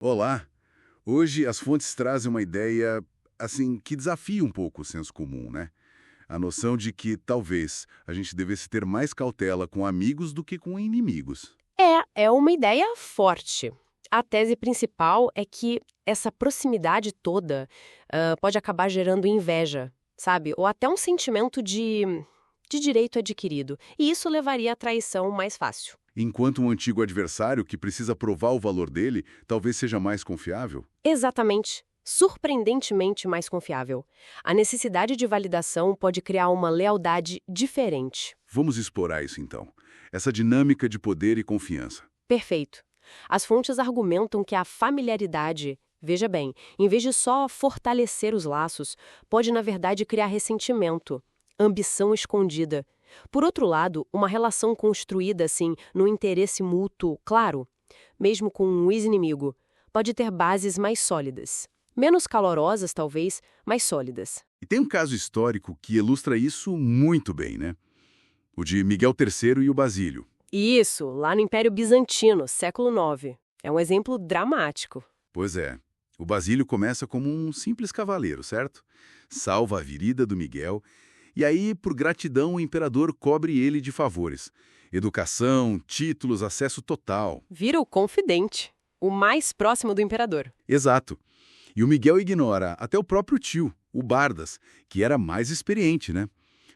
Olá! Hoje as fontes trazem uma ideia, assim, que desafia um pouco o senso comum, né? A noção de que talvez a gente devesse ter mais cautela com amigos do que com inimigos. É uma ideia forte. A tese principal é que essa proximidade toda pode acabar gerando inveja, sabe? Ou até um sentimento de direito adquirido. E isso levaria à traição mais fácil. Enquanto um antigo adversário que precisa provar o valor dele talvez seja mais confiável. Exatamente. Surpreendentemente mais confiável. A necessidade de validação pode criar uma lealdade diferente. Vamos explorar isso então. Essa dinâmica de poder e confiança. Perfeito. As fontes argumentam que a familiaridade, veja bem, em vez de só fortalecer os laços, pode na verdade criar ressentimento, ambição escondida. Por outro lado, uma relação construída assim, no interesse mútuo, claro, mesmo com um ex-inimigo, pode ter bases mais sólidas. Menos calorosas, talvez, mas sólidas. E tem um caso histórico que ilustra isso muito bem, né? O de Miguel III e o Basílio. Isso, lá no Império Bizantino, século IX. É um exemplo dramático. Pois é. O Basílio começa como um simples cavaleiro, certo? Salva a vida do Miguel, e aí, por gratidão, o imperador cobre ele de favores. Educação, títulos, acesso total. Vira o confidente, o mais próximo do imperador. Exato. E o Miguel ignora até o próprio tio, o Bardas, que era mais experiente, né?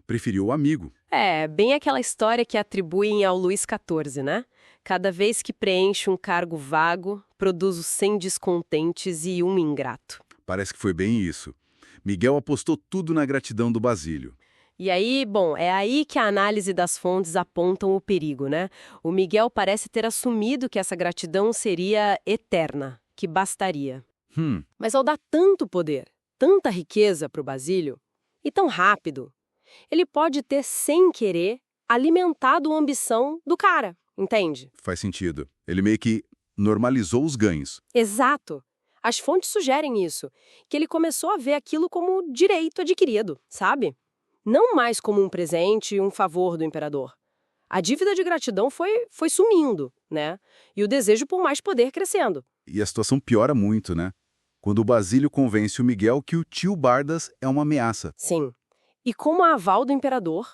Preferiu o amigo. É, bem aquela história que atribuem ao Luís XIV, né? Cada vez que preenche um cargo vago, produz os 100 descontentes e um ingrato. Parece que foi bem isso. Miguel apostou tudo na gratidão do Basílio. E aí, bom, é aí que a análise das fontes apontam o perigo, né? O Miguel parece ter assumido que essa gratidão seria eterna, que bastaria. Mas ao dar tanto poder, tanta riqueza para o Basílio, e tão rápido, ele pode ter, sem querer, alimentado a ambição do cara, entende? Faz sentido. Ele meio que normalizou os ganhos. Exato. As fontes sugerem isso, que ele começou a ver aquilo como direito adquirido, sabe? Não mais como um presente e um favor do imperador. A dívida de gratidão foi sumindo, né? E o desejo por mais poder crescendo. E a situação piora muito, né? Quando o Basílio convence o Miguel que o tio Bardas é uma ameaça. Sim. E como aval do imperador,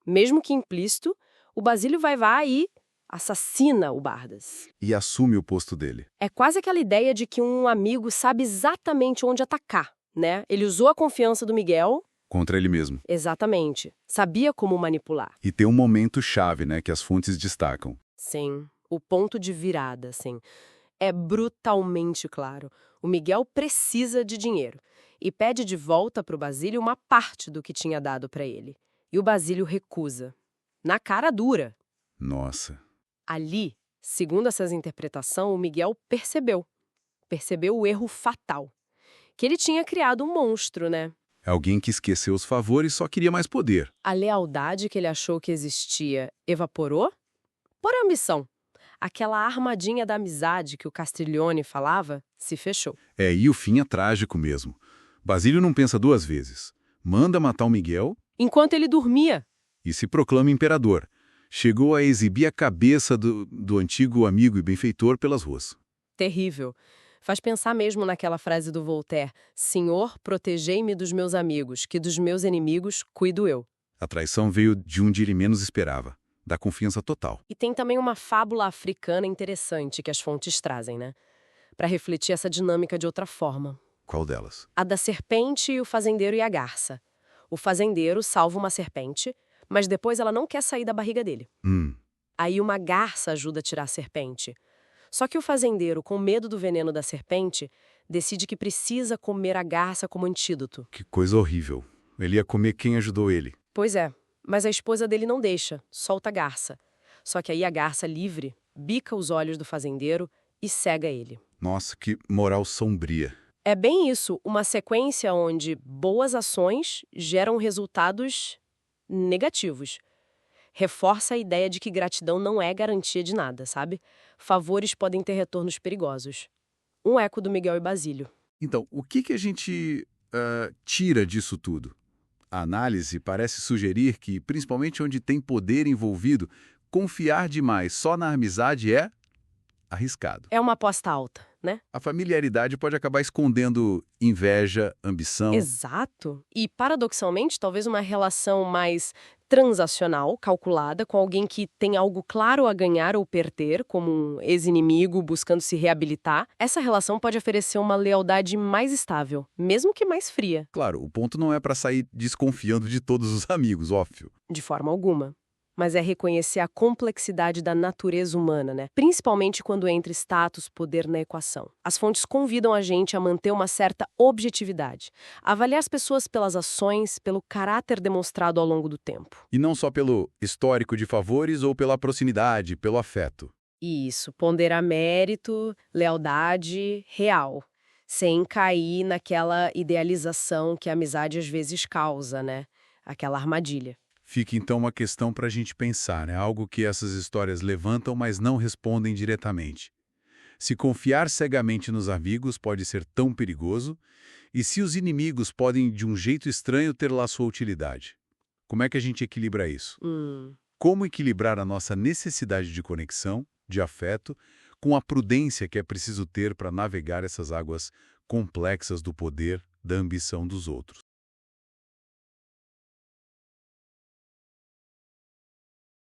mesmo que implícito, o Basílio vai e assassina o Bardas. E assume o posto dele. É quase aquela ideia de que um amigo sabe exatamente onde atacar, né? Ele usou a confiança do Miguel. Contra ele mesmo. Exatamente. Sabia como manipular. E tem um momento chave, né, que as fontes destacam. Sim. O ponto de virada, sim. É brutalmente claro. O Miguel precisa de dinheiro e pede de volta para o Basílio uma parte do que tinha dado para ele. E o Basílio recusa. Na cara dura. Nossa. Ali, segundo essas interpretações, o Miguel percebeu o erro fatal. Que ele tinha criado um monstro, né? Alguém que esqueceu os favores e só queria mais poder. A lealdade que ele achou que existia evaporou? Por ambição. Aquela armadinha da amizade que o Castiglione falava se fechou. E o fim é trágico mesmo. Basílio não pensa duas vezes. Manda matar o Miguel Enquanto ele dormia. e se proclama imperador. Chegou a exibir a cabeça do antigo amigo e benfeitor pelas ruas. Terrível. Faz pensar mesmo naquela frase do Voltaire: Senhor, protegei-me dos meus amigos, que dos meus inimigos cuido eu. A traição veio de onde ele menos esperava, da confiança total. E tem também uma fábula africana interessante que as fontes trazem, né? Para refletir essa dinâmica de outra forma. Qual delas? A da serpente e o fazendeiro e a garça. O fazendeiro salva uma serpente, mas depois ela não quer sair da barriga dele. Aí uma garça ajuda a tirar a serpente. Só que o fazendeiro, com medo do veneno da serpente, decide que precisa comer a garça como antídoto. Que coisa horrível. Ele ia comer quem ajudou ele. Pois é, mas a esposa dele não deixa, solta a garça. Só que aí a garça, livre, bica os olhos do fazendeiro e cega ele. Nossa, que moral sombria. É bem isso, uma sequência onde boas ações geram resultados negativos. Reforça a ideia de que gratidão não é garantia de nada, sabe? Favores podem ter retornos perigosos. Um eco do Miguel e Basílio. Então, o que a gente tira disso tudo? A análise parece sugerir que, principalmente onde tem poder envolvido, confiar demais só na amizade é arriscado. É uma aposta alta, né? A familiaridade pode acabar escondendo inveja, ambição. Exato. E, paradoxalmente, talvez uma relação mais transacional, calculada, com alguém que tem algo claro a ganhar ou perder, como um ex-inimigo buscando se reabilitar, essa relação pode oferecer uma lealdade mais estável, mesmo que mais fria. Claro, o ponto não é para sair desconfiando de todos os amigos, óbvio. De forma alguma. Mas é reconhecer a complexidade da natureza humana, né? Principalmente quando entra status, poder na equação. As fontes convidam a gente a manter uma certa objetividade, a avaliar as pessoas pelas ações, pelo caráter demonstrado ao longo do tempo. E não só pelo histórico de favores ou pela proximidade, pelo afeto. Isso, ponderar mérito, lealdade real, sem cair naquela idealização que a amizade às vezes causa, né? Aquela armadilha. Fica então uma questão para a gente pensar, né? Algo que essas histórias levantam, mas não respondem diretamente. Se confiar cegamente nos amigos pode ser tão perigoso, e se os inimigos podem, de um jeito estranho, ter lá sua utilidade. Como é que a gente equilibra isso? Como equilibrar a nossa necessidade de conexão, de afeto, com a prudência que é preciso ter para navegar essas águas complexas do poder, da ambição dos outros?